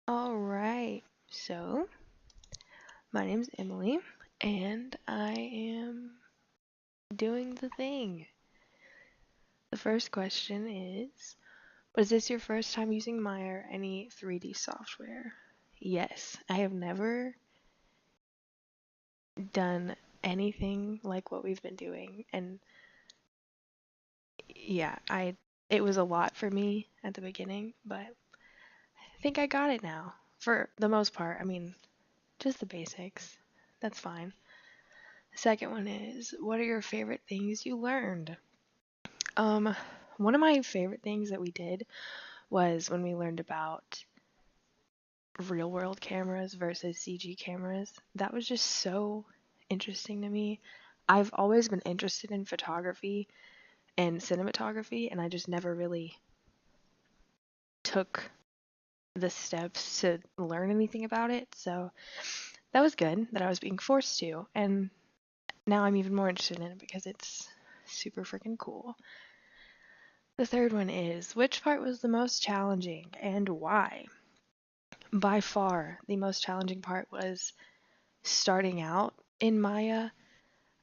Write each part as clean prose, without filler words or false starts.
All right. So, my name's Emily, and I am doing the thing. The first question is, was this your first time using Maya or any 3D software? Yes, I have never done anything like what we've been doing, and yeah, it was a lot for me at the beginning, but I think I got it now for the most part. I mean, just the basics. That's fine. The second one is, what are your favorite things you learned? Um, One of my favorite things that we did was when we learned about real world cameras versus CG cameras. That was just so interesting to me. I've always been interested in photography and cinematography, and I just never really took the steps to learn anything about it. So that was good that I was being forced to, and now I'm even more interested in it because it's super freaking cool. The third one is, which part was the most challenging and why? By far, the most challenging part was starting out in Maya.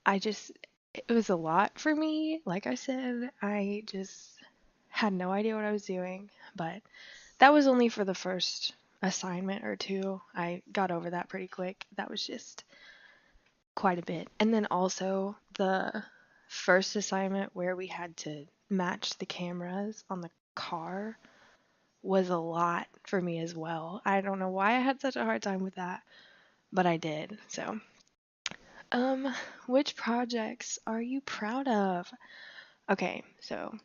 It was a lot for me. Like I said, I just had no idea what I was doing, but that was only for the first assignment or two. I got over that pretty quick. That was just quite a bit. And then also the first assignment where we had to match the cameras on the car was a lot for me as well. I don't know why I had such a hard time with that, but I did. So, um, which projects are you proud of? Okay, so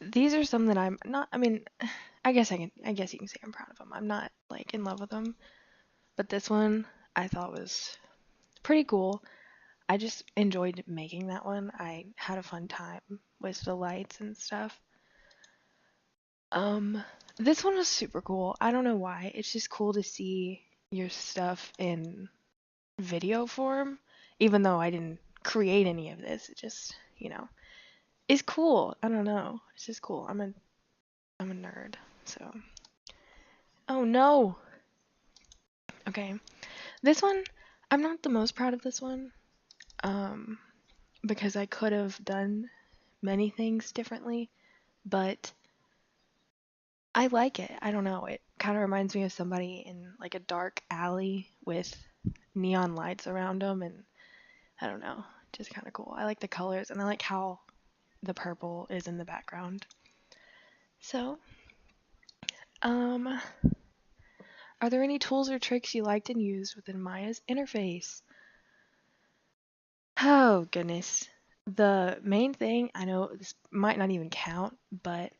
these are some that I'm not, I mean, I guess you can say I'm proud of them. I'm not like in love with them, but this one I thought was pretty cool. I just enjoyed making that one. I had a fun time with the lights and stuff. Um, this one was super cool. I don't know why. It's just cool to see your stuff in video form, even though I didn't create any of this. It just, is cool. I don't know. It's just cool. I'm a nerd. So, oh no. Okay. This one, I'm not the most proud of this one. Um, because I could have done many things differently, but I like it. I don't know. It kind of reminds me of somebody in like a dark alley with neon lights around them, and I don't know, just kind of cool. I like the colors, and I like how the purple is in the background. So, um, are there any tools or tricks you liked and used within Maya's interface? Oh, goodness. The main thing, I know this might not even count, but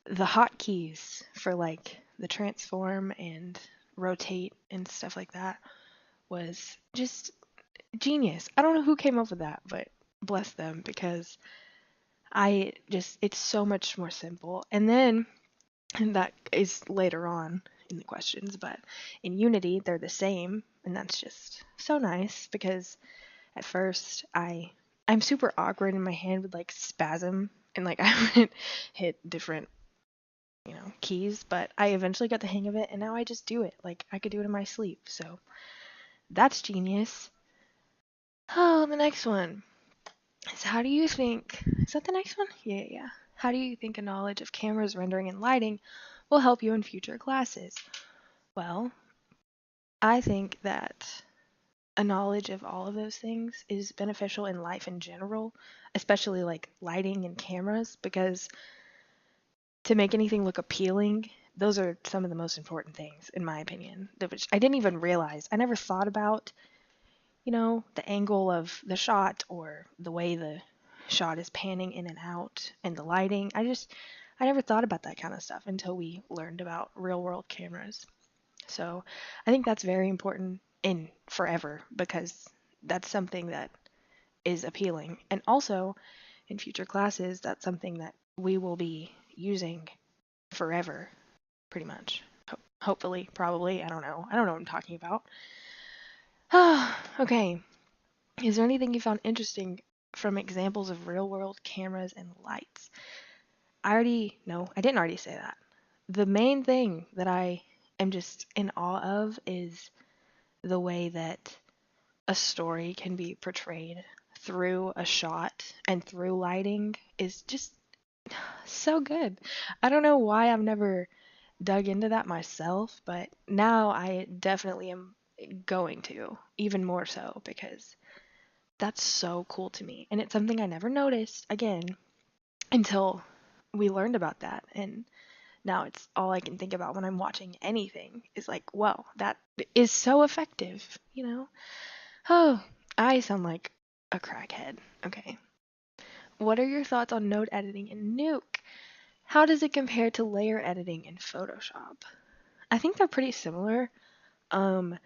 the hotkeys for like the transform and rotate and stuff like that was just genius. I don't know who came up with that, but bless them because it's so much more simple. And then, and that is later on in the questions, but in Unity, they're the same. And that's just so nice because at first I'm super awkward and my hand would like spasm and like I would hit different, keys, but I eventually got the hang of it and now I just do it. Like I could do it in my sleep. So that's genius. Oh, the next one. So how do you think, is that the next one? Yeah, yeah. How do you think a knowledge of cameras, rendering, and lighting will help you in future classes? Well, I think that a knowledge of all of those things is beneficial in life in general, especially like lighting and cameras, because to make anything look appealing, those are some of the most important things, in my opinion, which I didn't even realize. I never thought about, the angle of the shot or the way the shot is panning in and out and the lighting. I never thought about that kind of stuff until we learned about real world cameras. So I think that's very important in forever because that's something that is appealing. And also in future classes, that's something that we will be using forever, pretty much. Hopefully, probably. I don't know. I don't know what I'm talking about. Okay. Is there anything you found interesting from examples of real world cameras and lights? No, I didn't already say that. the main thing that I am just in awe of is the way that a story can be portrayed through a shot and through lighting is just so good. I don't know why I've never dug into that myself, but now I definitely am going to, even more so, because that's so cool to me. And it's something I never noticed again until we learned about that. And now it's all I can think about when I'm watching anything is like, well, that is so effective, you know? Oh, I sound like a crackhead. Okay. What are your thoughts on node editing in Nuke? How does it compare to layer editing in Photoshop? I think they're pretty similar. Um,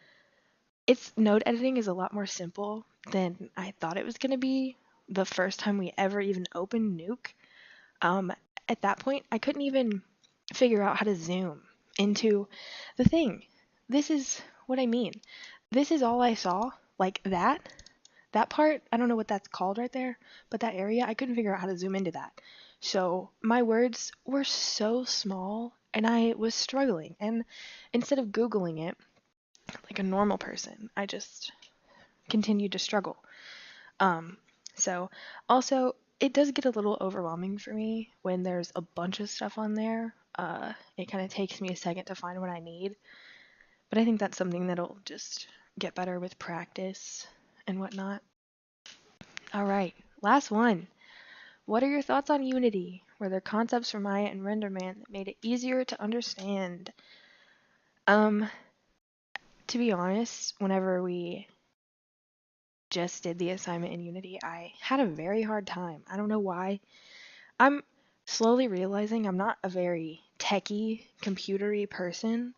its node editing is a lot more simple than I thought it was going to be the first time we ever even opened Nuke. Um, at that point, I couldn't even figure out how to zoom into the thing. This is what I mean. This is all I saw. Like that part, I don't know what that's called right there, but that area, I couldn't figure out how to zoom into that. So my words were so small and I was struggling. And instead of Googling it like a normal person, I just continued to struggle. Um, so also, it does get a little overwhelming for me when there's a bunch of stuff on there. It kind of takes me a second to find what I need, but I think that's something that'll just get better with practice and whatnot. All right, last one. What are your thoughts on Unity? Were there concepts from Maya and RenderMan that made it easier to understand? Um, to be honest, whenever we just did the assignment in Unity, I had a very hard time. I don't know why. I'm slowly realizing I'm not a very techie, computery person.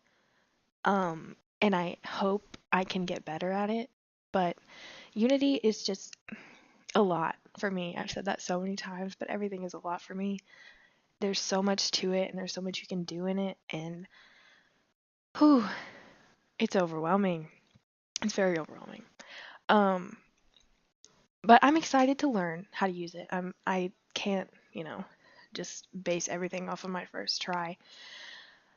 And I hope I can get better at it. But Unity is just a lot for me. I've said that so many times, but everything is a lot for me. There's so much to it and there's so much you can do in it, and whew, it's overwhelming. It's very overwhelming. Um, but I'm excited to learn how to use it. I can't, just base everything off of my first try.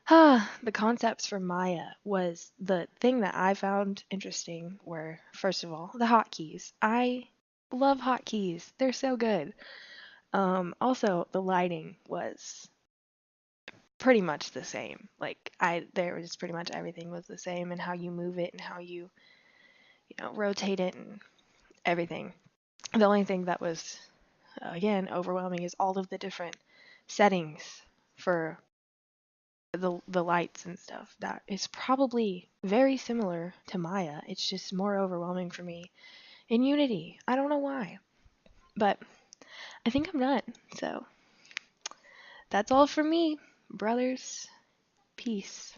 The concepts for Maya was the thing that I found interesting were, first of all, the hotkeys. I love hotkeys. They're so good. Also, the lighting was pretty much the same. Like there was pretty much everything was the same, and how you move it and how you rotate it and everything. The only thing that was again overwhelming is all of the different settings for the lights and stuff. That is probably very similar to Maya. It's just more overwhelming for me in Unity. I don't know why. But I think I'm done. So that's all for me, brothers. Peace.